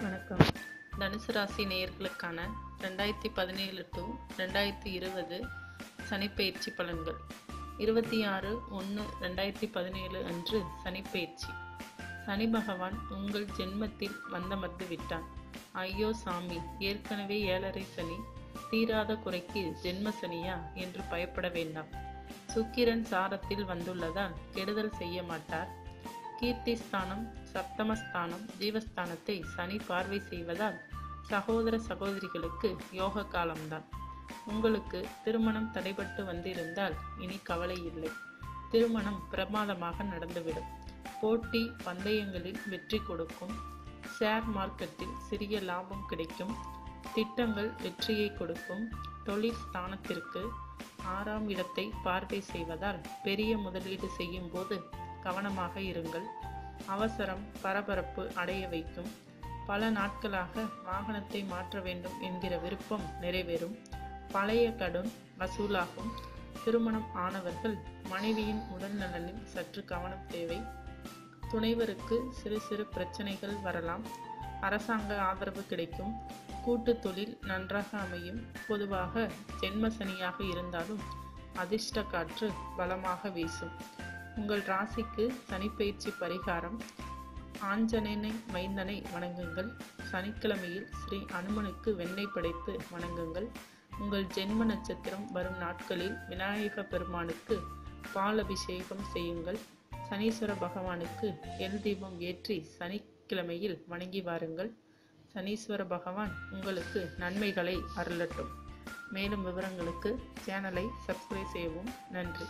வணக்கம். தனுசு ராசி நேயர்களுக்கான 2017 to 2020 சனிப்பெயர்ச்சி பலன்கள். 26/1/2017 அன்று சனிப்பெயர்ச்சி. சனி பகவான் உங்கள் ஜென்மத்தில் வந்தமர்ந்து விட்டான். ஐயோ சாமி, ஏற்கனவே 7.5 சனி, தீராத குறைக்கு ஜென்ம சனியா என்று பயப்பட வேண்டாம். சுக்கிரன் சாரத்தில் வந்துள்ளதால் கெடுதல் செய்ய மாட்டார். கீர்த்திஸ்தானம், சப்தமஸ்தானம், ஜீவஸ்தானத்தை சனி பார்வை செய்வதால் சகோதர சகோதரிகளுக்கு யோக காலம்தான். உங்களுக்கு திருமணம் தடைபட்டு வந்திருந்தால் இனி கவலை இல்லை. திருமணம் பிரமாதமாக நடந்துவிடும். போட்டி பந்தயங்களில் வெற்றி கொடுக்கும். ஷேர் மார்க்கெட்டில் சிறிய லாபம் கிடைக்கும். திட்டங்கள் வெற்றியை கொடுக்கும். தொழில் ஸ்தானத்திற்கு 6ஆம் இடத்தை பார்வை செய்வதால் பெரிய முதலீடு செய்யும் போது கவனமாக இருங்கள். அவசரம் பரபரப்பு அடைய வைக்கும். பல நாட்களாக வாகனத்தை மாற்ற வேண்டும் என்கிற விருப்பம் நிறைவேறும். பழைய கடன் வசூலாகும். திருமணம் ஆனவர்கள் மனைவியின் உடல் நலனில் சற்று கவனம் தேவை. துணைவருக்கு சிறு சிறு பிரச்சனைகள் வரலாம். அரசாங்க ஆதரவு கிடைக்கும். கூட்டு தொழில் நன்றாக அமையும். பொதுவாக ஜென்ம சனியாக இருந்தாலும் அதிர்ஷ்ட காற்று பலமாக வீசும். உங்கள் ராசிக்கு சனிப்பெயர்ச்சி பரிகாரம்: ஆஞ்சநேயனை மைந்தனை வணங்குங்கள். சனிக்கிழமையில் ஸ்ரீ அனுமனுக்கு வெண்ணெய் படைத்து வணங்குங்கள். உங்கள் ஜென்ம நட்சத்திரம் வரும் நாட்களில் விநாயக பெருமானுக்கு பால் அபிஷேகம் செய்யுங்கள். சனீஸ்வர பகவானுக்கு எல் தீபம் ஏற்றி சனிக்கிழமையில் வணங்கி வாருங்கள். சனீஸ்வர பகவான் உங்களுக்கு நன்மைகளை அருளட்டும். மேலும் விவரங்களுக்கு சேனலை சப்ஸ்கிரைப் செய்யவும். நன்றி.